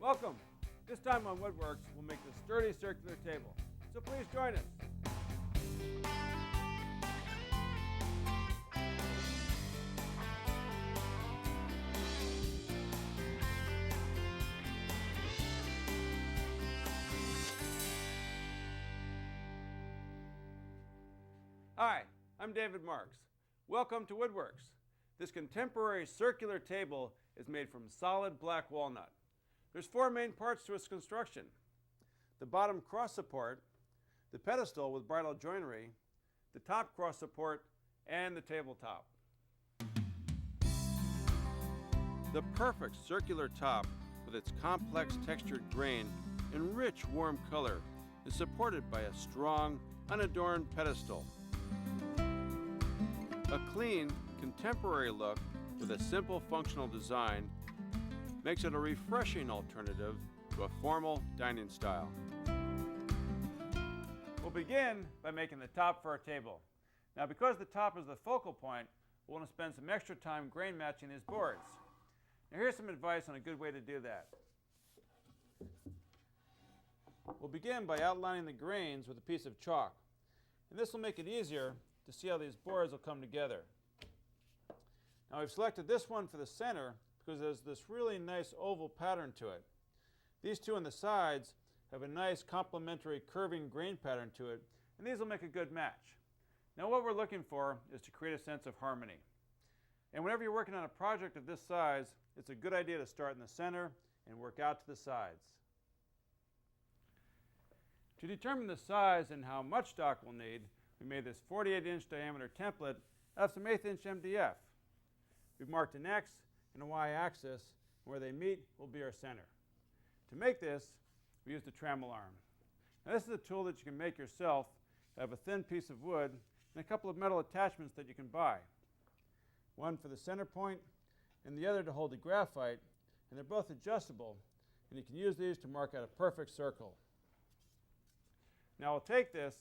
Welcome! This time on WoodWorks, we'll make this sturdy circular table. So please join us. Hi, I'm David Marks. Welcome to WoodWorks. This contemporary circular table is made from solid black walnut. There's four main parts to its construction: the bottom cross support, the pedestal with bridle joinery, the top cross support, and the tabletop. The perfect circular top with its complex textured grain and rich warm color is supported by a strong, unadorned pedestal. A clean, contemporary look with a simple functional design makes it a refreshing alternative to a formal dining style. We'll begin by making the top for our table. Now, because the top is the focal point, we'll want to spend some extra time grain matching these boards. Now, here's some advice on a good way to do that. We'll begin by outlining the grains with a piece of chalk, and this will make it easier to see how these boards will come together. Now, we've selected this one for the center because there's this really nice oval pattern to it. These two on the sides have a nice complementary curving grain pattern to it, and these will make a good match. Now, what we're looking for is to create a sense of harmony. And whenever you're working on a project of this size, it's a good idea to start in the center and work out to the sides. To determine the size and how much stock we'll need, we made this 48-inch diameter template out of some 1/8-inch MDF. We've marked an X and a Y-axis, and where they meet will be our center. To make this, we used a trammel arm. Now, this is a tool that you can make yourself. I have a thin piece of wood and a couple of metal attachments that you can buy. One for the center point and the other to hold the graphite, and they're both adjustable, and you can use these to mark out a perfect circle. Now, we'll take this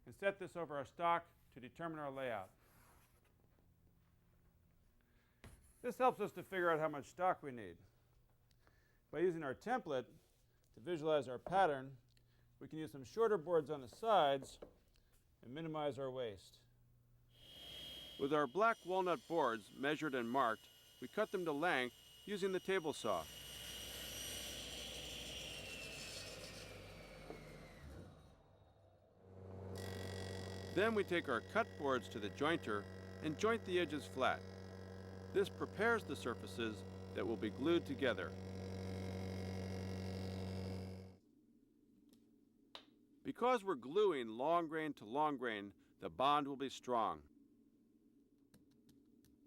and set this over our stock to determine our layout. This helps us to figure out how much stock we need. By using our template to visualize our pattern, we can use some shorter boards on the sides and minimize our waste. With our black walnut boards measured and marked, we cut them to length using the table saw. Then we take our cut boards to the jointer and joint the edges flat. This prepares the surfaces that will be glued together. Because we're gluing long grain to long grain, the bond will be strong.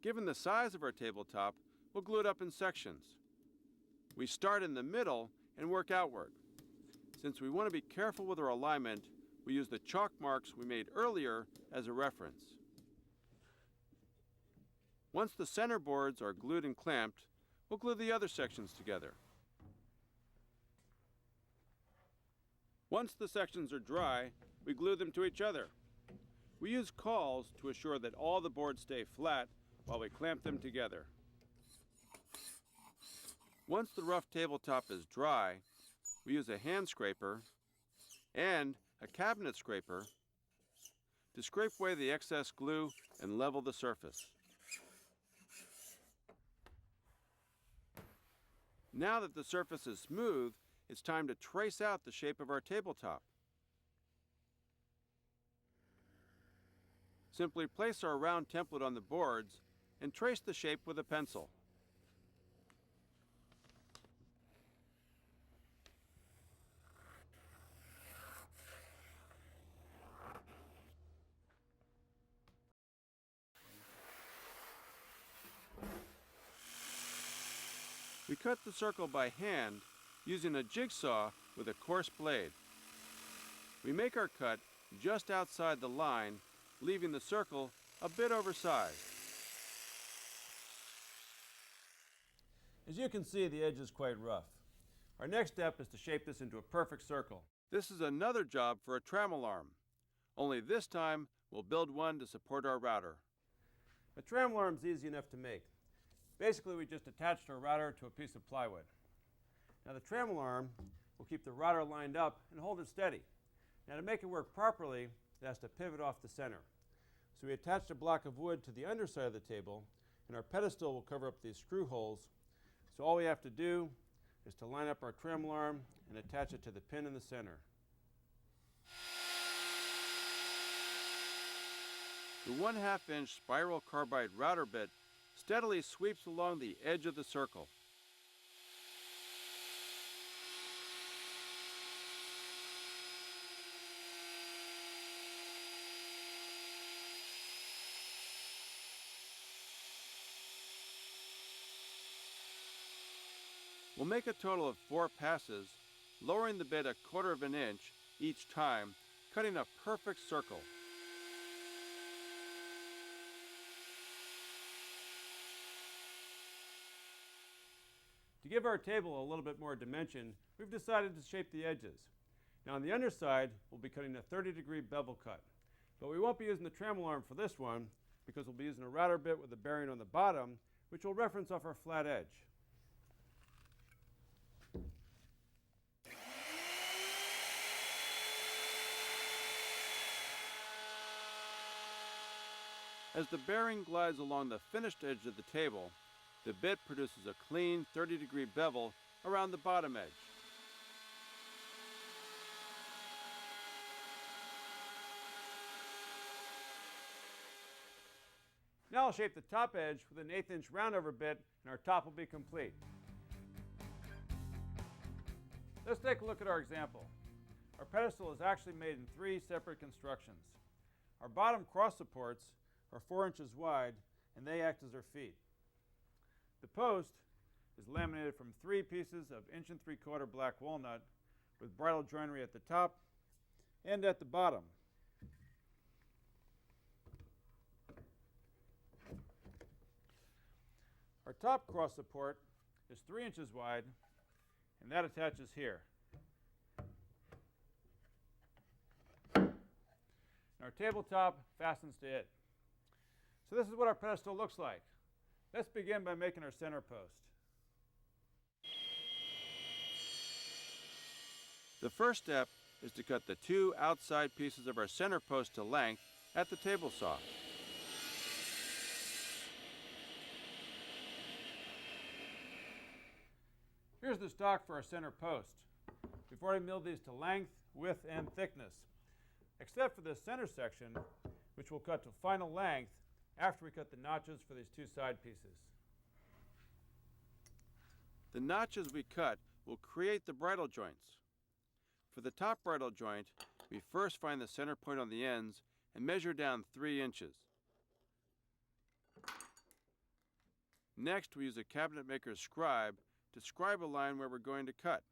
Given the size of our tabletop, we'll glue it up in sections. We start in the middle and work outward. Since we want to be careful with our alignment, we use the chalk marks we made earlier as a reference. Once the center boards are glued and clamped, we'll glue the other sections together. Once the sections are dry, we glue them to each other. We use cauls to assure that all the boards stay flat while we clamp them together. Once the rough tabletop is dry, we use a hand scraper and a cabinet scraper to scrape away the excess glue and level the surface. Now that the surface is smooth, it's time to trace out the shape of our tabletop. Simply place our round template on the boards and trace the shape with a pencil. We cut the circle by hand using a jigsaw with a coarse blade. We make our cut just outside the line, leaving the circle a bit oversized. As you can see, the edge is quite rough. Our next step is to shape this into a perfect circle. This is another job for a trammel arm. Only this time, we'll build one to support our router. A trammel arm is easy enough to make. Basically, we just attached our router to a piece of plywood. Now the trammel arm will keep the router lined up and hold it steady. Now to make it work properly, it has to pivot off the center. So we attached a block of wood to the underside of the table, and our pedestal will cover up these screw holes. So all we have to do is to line up our trammel arm and attach it to the pin in the center. The 1/2 inch spiral carbide router bit steadily sweeps along the edge of the circle. We'll make a total of 4 passes, lowering the bit 1/4 of an inch each time, cutting a perfect circle. To give our table a little bit more dimension, we've decided to shape the edges. Now on the underside, we'll be cutting a 30-degree bevel cut. But we won't be using the trammel arm for this one because we'll be using a router bit with a bearing on the bottom, which will reference off our flat edge. As the bearing glides along the finished edge of the table, the bit produces a clean 30-degree bevel around the bottom edge. Now I'll shape the top edge with an 1/8 inch roundover bit, and our top will be complete. Let's take a look at our example. Our pedestal is actually made in 3 separate constructions. Our bottom cross supports are 4 inches wide, and they act as our feet. The post is laminated from 3 pieces of 1 3/4 black walnut with bridle joinery at the top and at the bottom. Our top cross support is 3 inches wide, and that attaches here. And our tabletop fastens to it. So this is what our pedestal looks like. Let's begin by making our center post. The first step is to cut the 2 outside pieces of our center post to length at the table saw. Here's the stock for our center post. We've already milled these to length, width, and thickness, except for this center section, which we'll cut to final length after we cut the notches for these 2 side pieces. The notches we cut will create the bridle joints. For the top bridle joint, we first find the center point on the ends and measure down 3 inches. Next, we use a cabinet maker's scribe to scribe a line where we're going to cut.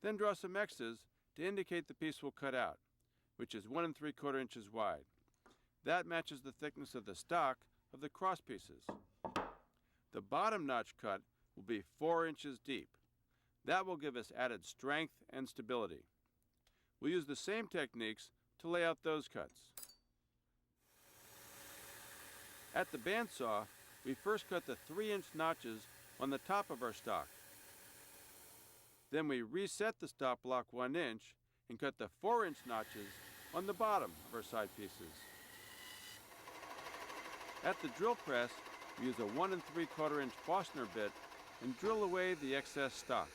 Then draw some X's to indicate the piece we'll cut out, which is 1 3/4 inches wide. That matches the thickness of the stock of the cross pieces. The bottom notch cut will be 4 inches deep. That will give us added strength and stability. We'll use the same techniques to lay out those cuts. At the bandsaw, we first cut the 3-inch notches on the top of our stock. Then we reset the stop block 1 inch and cut the 4-inch notches on the bottom of our side pieces. At the drill press, we use a 1 3/4 inch Forstner bit and drill away the excess stock.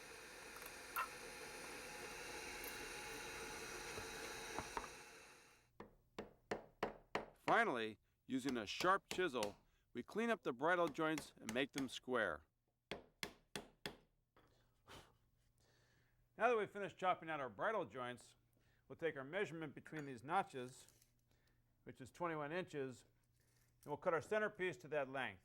Finally, using a sharp chisel, we clean up the bridle joints and make them square. Now that we've finished chopping out our bridle joints, we'll take our measurement between these notches, which is 21 inches, and we'll cut our center piece to that length.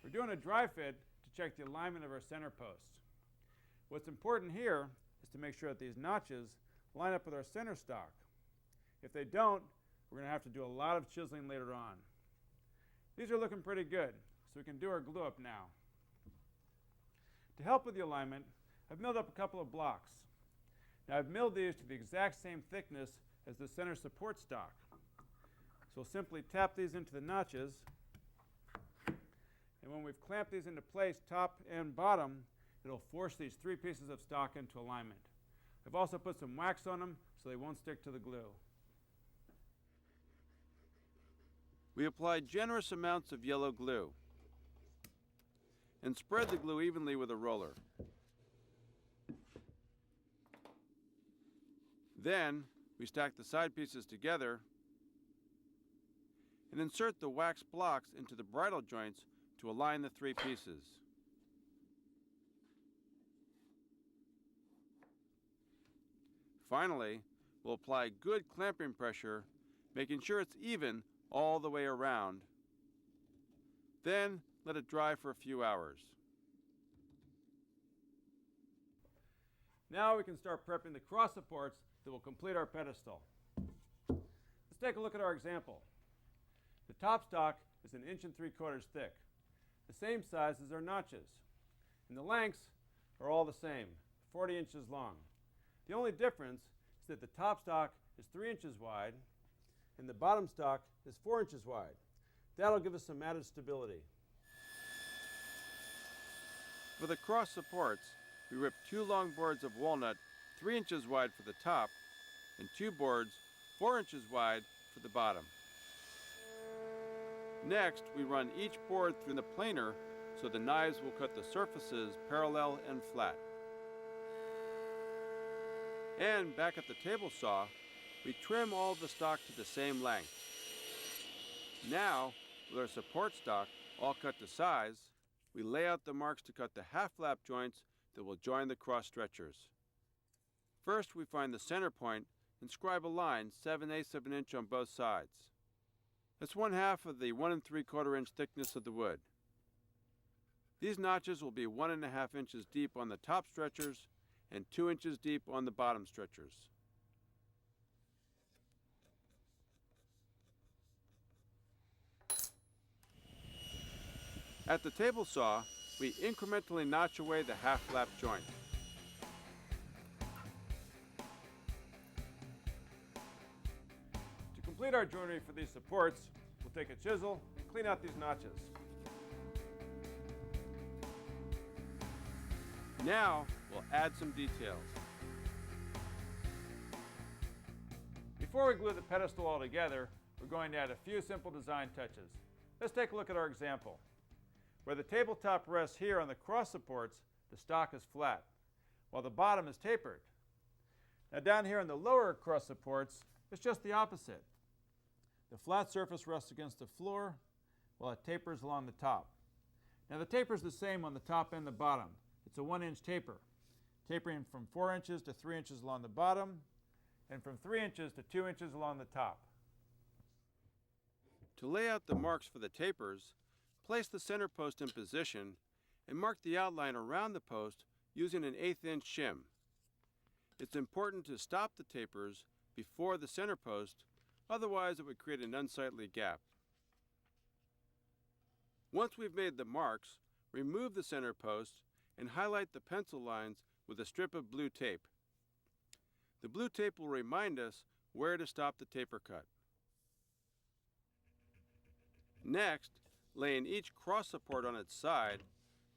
We're doing a dry fit to check the alignment of our center post. What's important here is to make sure that these notches line up with our center stock. If they don't, we're going to have to do a lot of chiseling later on. These are looking pretty good, so we can do our glue up now. To help with the alignment, I've milled up a couple of blocks. Now I've milled these to the exact same thickness as the center support stock. So we'll simply tap these into the notches, and when we've clamped these into place, top and bottom, it'll force these three pieces of stock into alignment. I've also put some wax on them so they won't stick to the glue. We apply generous amounts of yellow glue and spread the glue evenly with a roller. Then we stack the side pieces together and insert the wax blocks into the bridle joints to align the three pieces. Finally, we'll apply good clamping pressure, making sure it's even all the way around. Then let it dry for a few hours. Now we can start prepping the cross supports that will complete our pedestal. Let's take a look at our example. The top stock is 1 3/4 inches thick, the same size as our notches, and the lengths are all the same, 40 inches long. The only difference is that the top stock is 3 inches wide and the bottom stock is 4 inches wide. That'll give us some added stability. For the cross supports, we ripped 2 long boards of walnut 3 inches wide for the top and 2 boards 4 inches wide for the bottom. Next, we run each board through the planer so the knives will cut the surfaces parallel and flat. And back at the table saw, we trim all the stock to the same length. Now, with our support stock all cut to size, we lay out the marks to cut the half lap joints that will join the cross stretchers. First, we find the center point and scribe a line 7/8 of an inch on both sides. That's 1/2 of the 1 3/4 inch thickness of the wood. These notches will be 1.5 inches deep on the top stretchers and 2 inches deep on the bottom stretchers. At the table saw, we incrementally notch away the half lap joint. To complete our joinery for these supports, we'll take a chisel and clean out these notches. Now, we'll add some details. Before we glue the pedestal all together, we're going to add a few simple design touches. Let's take a look at our example. Where the tabletop rests here on the cross supports, the stock is flat, while the bottom is tapered. Now down here on the lower cross supports, it's just the opposite. The flat surface rests against the floor, while it tapers along the top. Now the taper is the same on the top and the bottom. It's a 1-inch taper, tapering from 4 inches to 3 inches along the bottom, and from 3 inches to 2 inches along the top. To lay out the marks for the tapers, place the center post in position and mark the outline around the post using an 1/8 inch shim. It's important to stop the tapers before the center post, otherwise it would create an unsightly gap. Once we've made the marks, remove the center post and highlight the pencil lines with a strip of blue tape. The blue tape will remind us where to stop the taper cut. Next, laying each cross support on its side,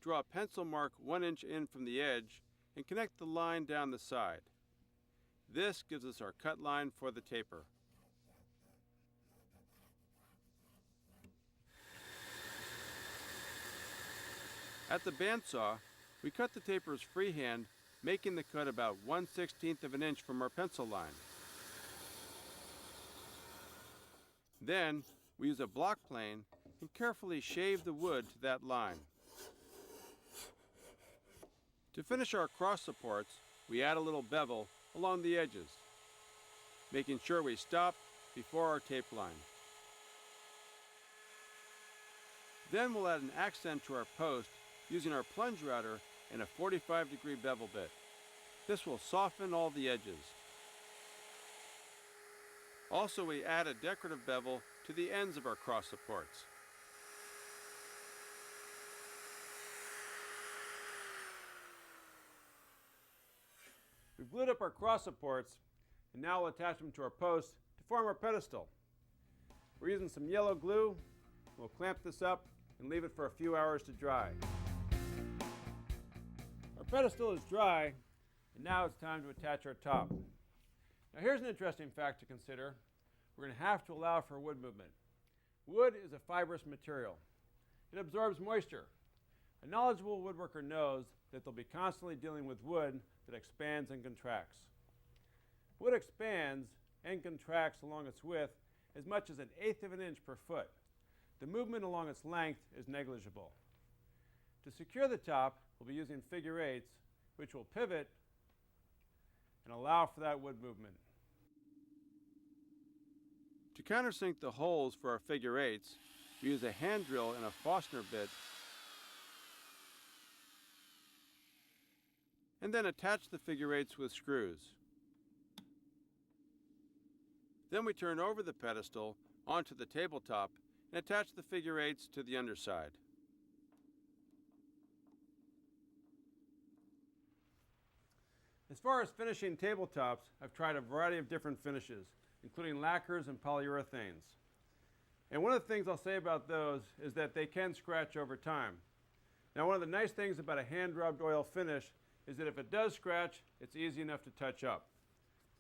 draw a pencil mark 1 inch in from the edge and connect the line down the side. This gives us our cut line for the taper. At the bandsaw, we cut the tapers freehand, making the cut about 1/16 of an inch from our pencil line. Then, we use a block plane and carefully shave the wood to that line. To finish our cross supports, we add a little bevel along the edges, making sure we stop before our tape line. Then we'll add an accent to our post using our plunge router and a 45-degree bevel bit. This will soften all the edges. Also, we add a decorative bevel to the ends of our cross supports. We've glued up our cross supports, and now we'll attach them to our posts to form our pedestal. We're using some yellow glue. We'll clamp this up and leave it for a few hours to dry. Our pedestal is dry, and now it's time to attach our top. Now here's an interesting fact to consider. We're going to have to allow for wood movement. Wood is a fibrous material. It absorbs moisture. A knowledgeable woodworker knows that they'll be constantly dealing with wood that expands and contracts. Wood expands and contracts along its width as much as 1/8 of an inch per foot. The movement along its length is negligible. To secure the top, we'll be using figure eights, which will pivot and allow for that wood movement. To countersink the holes for our figure eights, we use a hand drill and a Forstner bit, and then attach the figure eights with screws. Then we turn over the pedestal onto the tabletop and attach the figure eights to the underside. As far as finishing tabletops, I've tried a variety of different finishes, including lacquers and polyurethanes. And one of the things I'll say about those is that they can scratch over time. Now, one of the nice things about a hand-rubbed oil finish is that if it does scratch, it's easy enough to touch up.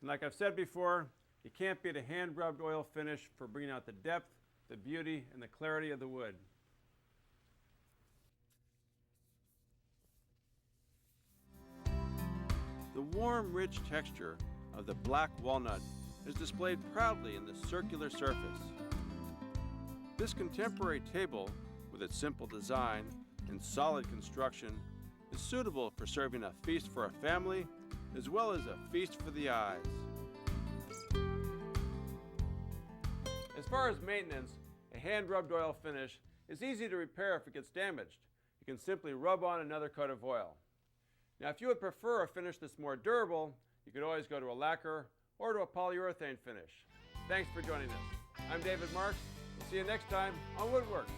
And like I've said before, you can't beat a hand-rubbed oil finish for bringing out the depth, the beauty, and the clarity of the wood. The warm, rich texture of the black walnut is displayed proudly in the circular surface. This contemporary table, with its simple design and solid construction, is suitable for serving a feast for a family as well as a feast for the eyes. As far as maintenance, a hand-rubbed oil finish is easy to repair if it gets damaged. You can simply rub on another coat of oil. Now, if you would prefer a finish that's more durable, you could always go to a lacquer or to a polyurethane finish. Thanks for joining us. I'm David Marks. We'll see you next time on WoodWorks.